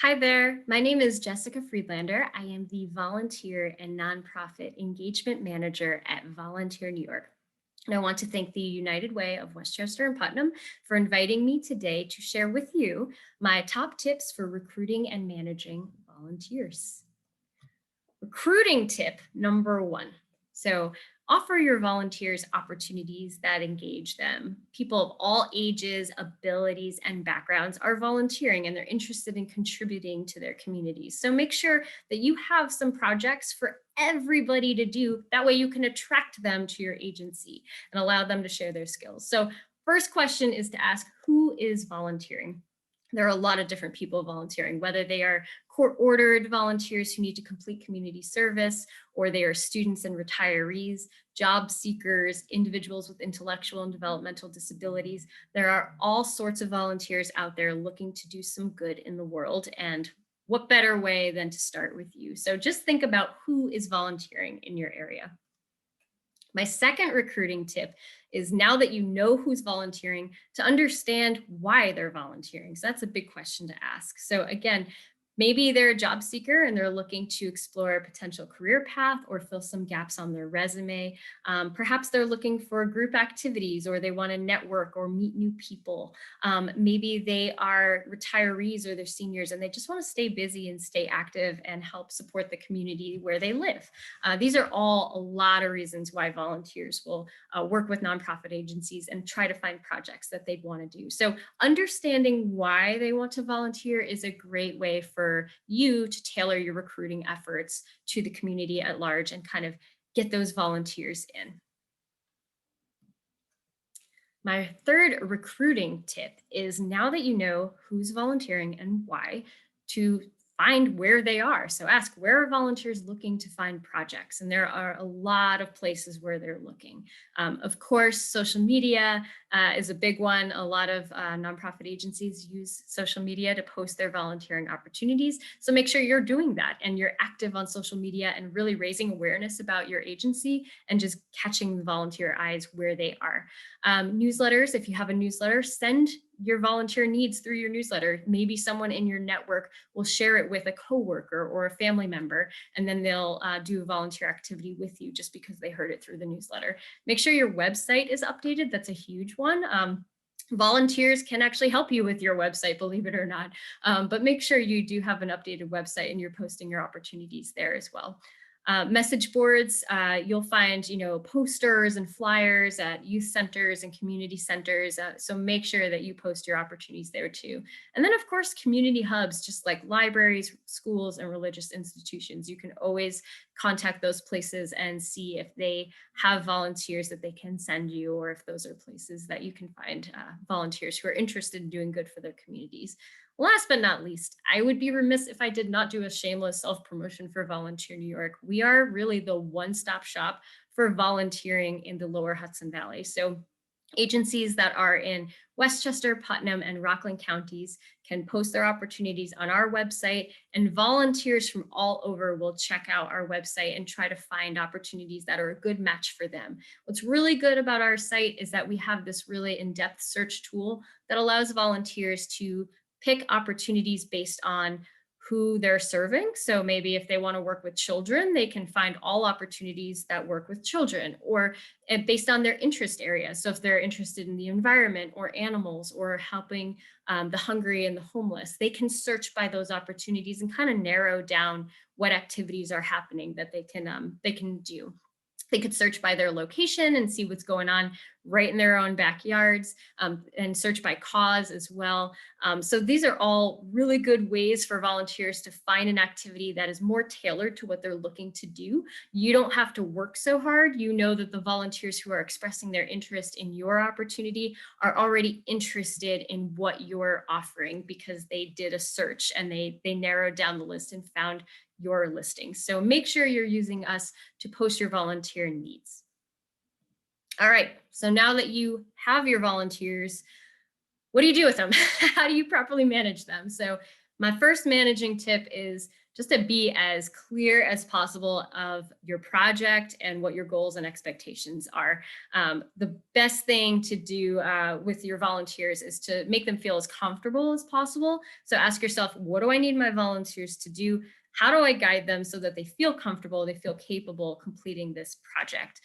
Hi there, my name is Jessica Friedlander. I am the Volunteer and Nonprofit Engagement Manager at Volunteer New York. And I want to thank the United Way of Westchester and Putnam for inviting me today to share with you my top tips for recruiting and managing volunteers. Recruiting tip number one. So, offer your volunteers opportunities that engage them. People of all ages, abilities, and backgrounds are volunteering and they're interested in contributing to their communities. So, make sure that you have some projects for everybody to do. That way, you can attract them to your agency and allow them to share their skills. So, first question is to ask, who is volunteering? There are a lot of different people volunteering, whether they are court ordered volunteers who need to complete community service, or they are students and retirees, job seekers, individuals with intellectual and developmental disabilities. There are all sorts of volunteers out there looking to do some good in the world. And what better way than to start with you? So just think about who is volunteering in your area. My second recruiting tip is, now that you know who's volunteering, to understand why they're volunteering. So that's a big question to ask. So again, maybe they're a job seeker and they're looking to explore a potential career path or fill some gaps on their resume. Perhaps they're looking for group activities, or they want to network or meet new people. Maybe they are retirees or they're seniors and they just want to stay busy and stay active and help support the community where they live. These are all a lot of reasons why volunteers will work with nonprofit agencies and try to find projects that they'd want to do. So understanding why they want to volunteer is a great way for you to tailor your recruiting efforts to the community at large and kind of get those volunteers in. My third recruiting tip is, now that you know who's volunteering and why, to find where they are. So ask, where are volunteers looking to find projects? And there are a lot of places where they're looking. Of course, social media is a big one. A lot of nonprofit agencies use social media to post their volunteering opportunities. So make sure you're doing that and you're active on social media and really raising awareness about your agency and just catching the volunteer eyes where they are. Newsletters, if you have a newsletter, send your volunteer needs through your newsletter. Maybe someone in your network will share it with a coworker or a family member, and then they'll do a volunteer activity with you just because they heard it through the newsletter. Make sure your website is updated. That's a huge one. Volunteers can actually help you with your website, believe it or not. But make sure you do have an updated website and you're posting your opportunities there as well. Message boards, you'll find, posters and flyers at youth centers and community centers. So make sure that you post your opportunities there too. And then of course, community hubs, just like libraries, schools, and religious institutions. You can always contact those places and see if they have volunteers that they can send you, or if those are places that you can find volunteers who are interested in doing good for their communities. Last but not least, I would be remiss if I did not do a shameless self-promotion for Volunteer New York. We are really the one-stop shop for volunteering in the Lower Hudson Valley. So agencies that are in Westchester, Putnam, and Rockland counties can post their opportunities on our website, and volunteers from all over will check out our website and try to find opportunities that are a good match for them. What's really good about our site is that we have this really in-depth search tool that allows volunteers to pick opportunities based on who they're serving. So maybe if they want to work with children, they can find all opportunities that work with children, or based on their interest area. So if they're interested in the environment or animals or helping the hungry and the homeless, they can search by those opportunities and kind of narrow down what activities are happening that they can do. They could search by their location and see what's going on right in their own backyards, and search by cause as well. So these are all really good ways for volunteers to find an activity that is more tailored to what they're looking to do. You don't have to work so hard. You know that the volunteers who are expressing their interest in your opportunity are already interested in what you're offering because they did a search and they narrowed down the list and found your listing. So make sure you're using us to post your volunteer needs. All right, so now that you have your volunteers, what do you do with them? How do you properly manage them? So My first managing tip is just to be as clear as possible of your project and what your goals and expectations are. The best thing to do with your volunteers is to make them feel as comfortable as possible. So ask yourself, what do I need my volunteers to do? How do I guide them so that they feel comfortable, they feel capable completing this project?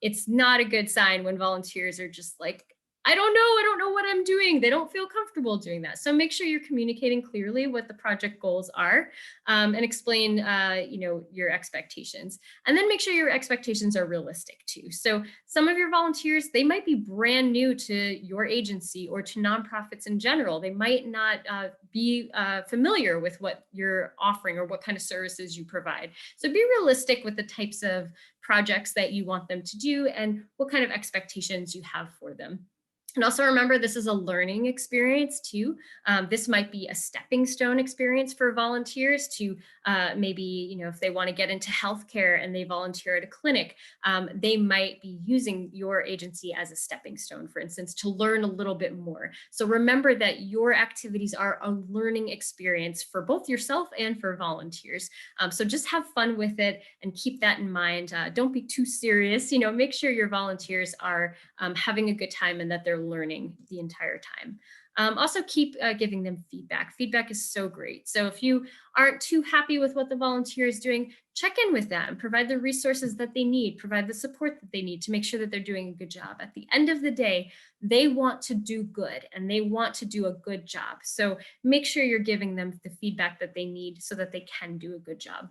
It's not a good sign when volunteers are just like, I don't know what I'm doing. They don't feel comfortable doing that. So make sure you're communicating clearly what the project goals are, and explain, your expectations. And then make sure your expectations are realistic too. So some of your volunteers, they might be brand new to your agency or to nonprofits in general. They might not be familiar with what you're offering or what kind of services you provide. So be realistic with the types of projects that you want them to do and what kind of expectations you have for them. And also remember, this is a learning experience too. This might be a stepping stone experience for volunteers to maybe, if they want to get into healthcare and they volunteer at a clinic, they might be using your agency as a stepping stone, for instance, to learn a little bit more. So remember that your activities are a learning experience for both yourself and for volunteers. So just have fun with it and keep that in mind. Don't be too serious. Make sure your volunteers are having a good time and that they're learning the entire time. Also, keep giving them feedback. Feedback is so great. So if you aren't too happy with what the volunteer is doing, check in with them, provide the resources that they need, provide the support that they need to make sure that they're doing a good job. At the end of the day, they want to do good and they want to do a good job. So make sure you're giving them the feedback that they need so that they can do a good job.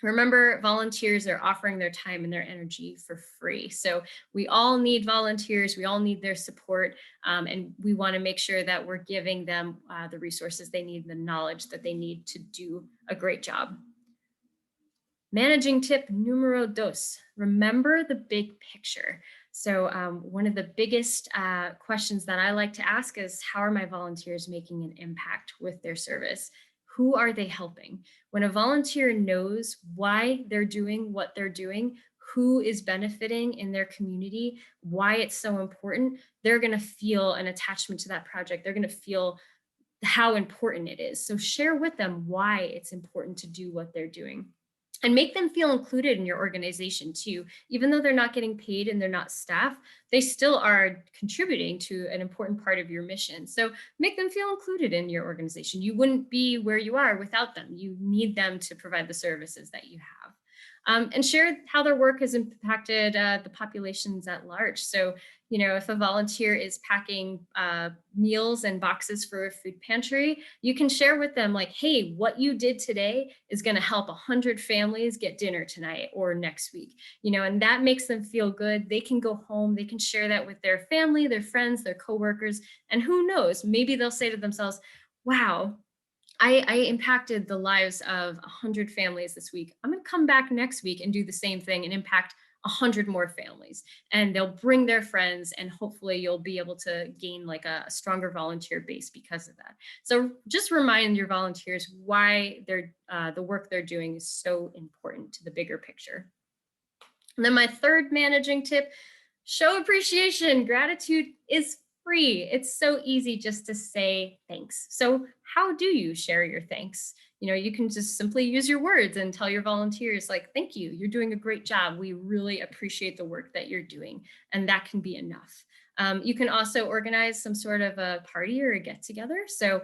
Remember, volunteers are offering their time and their energy for free. So we all need volunteers. We all need their support. And we want to make sure that we're giving them the resources they need, the knowledge that they need to do a great job. Managing tip numero dos, remember the big picture. So one of the biggest questions that I like to ask is, how are my volunteers making an impact with their service? Who are they helping? When a volunteer knows why they're doing what they're doing, who is benefiting in their community, why it's so important, they're going to feel an attachment to that project. They're going to feel how important it is. So share with them why it's important to do what they're doing, and make them feel included in your organization too. Even though they're not getting paid and they're not staff, they still are contributing to an important part of your mission. So make them feel included in your organization. You wouldn't be where you are without them. You need them to provide the services that you have. And share how their work has impacted the populations at large. So, if a volunteer is packing meals and boxes for a food pantry, you can share with them like, hey, what you did today is going to help 100 families get dinner tonight or next week, and that makes them feel good. They can go home, they can share that with their family, their friends, their coworkers, and who knows, maybe they'll say to themselves, wow, I impacted the lives of 100 families this week. I'm going to come back next week and do the same thing and impact 100 more families. And they'll bring their friends, and hopefully you'll be able to gain like a stronger volunteer base because of that. So just remind your volunteers why the work they're doing is so important to the bigger picture. And then my third managing tip, show appreciation. Gratitude is free. It's so easy just to say thanks. So how do you share your thanks? You can just simply use your words and tell your volunteers like, thank you, you're doing a great job. We really appreciate the work that you're doing. And that can be enough. You can also organize some sort of a party or a get together. So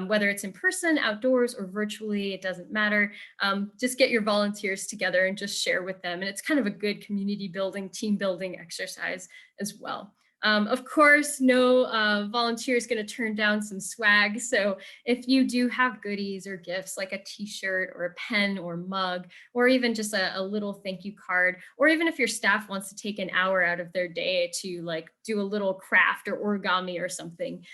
whether it's in person, outdoors, or virtually, it doesn't matter. Just get your volunteers together and just share with them. And it's kind of a good community building, team building exercise as well. Of course, no volunteer is going to turn down some swag. So if you do have goodies or gifts like a t-shirt or a pen or mug, or even just a little thank you card, or even if your staff wants to take an hour out of their day to like do a little craft or origami or something,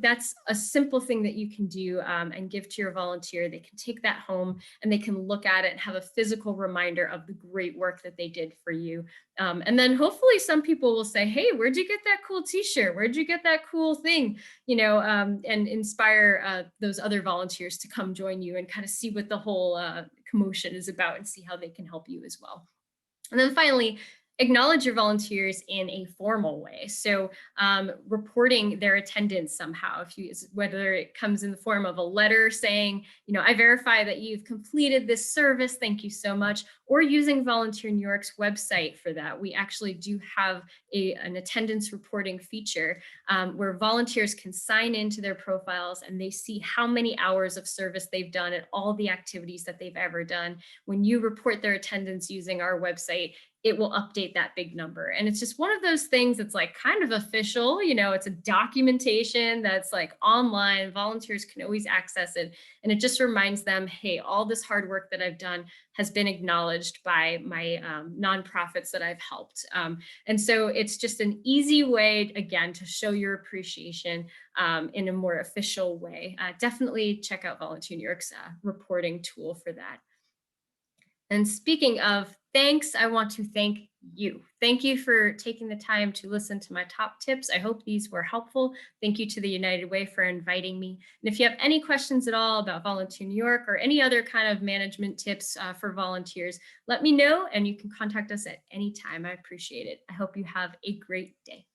that's a simple thing that you can do and give to your volunteer. They can take that home and they can look at it and have a physical reminder of the great work that they did for you. And then hopefully some people will say, hey, where'd you get that cool t-shirt? Where'd you get that cool thing? And inspire those other volunteers to come join you and kind of see what the whole commotion is about and see how they can help you as well. And then finally, Acknowledge your volunteers in a formal way. So, reporting their attendance somehow, if you, whether it comes in the form of a letter saying, I verify that you've completed this service, thank you so much, or using Volunteer New York's website for that. We actually do have an attendance reporting feature where volunteers can sign into their profiles and they see how many hours of service they've done at all the activities that they've ever done. When you report their attendance using our website, it will update that big number. And it's just one of those things that's like kind of official, it's a documentation that's like online. Volunteers can always access it. And it just reminds them, hey, all this hard work that I've done has been acknowledged by my nonprofits that I've helped. And so it's just an easy way, again, to show your appreciation in a more official way. Definitely check out Volunteer New York's reporting tool for that. And speaking of thanks, I want to thank you. Thank you for taking the time to listen to my top tips. I hope these were helpful. Thank you to the United Way for inviting me. And if you have any questions at all about Volunteer New York or any other kind of management tips for volunteers, let me know and you can contact us at any time. I appreciate it. I hope you have a great day.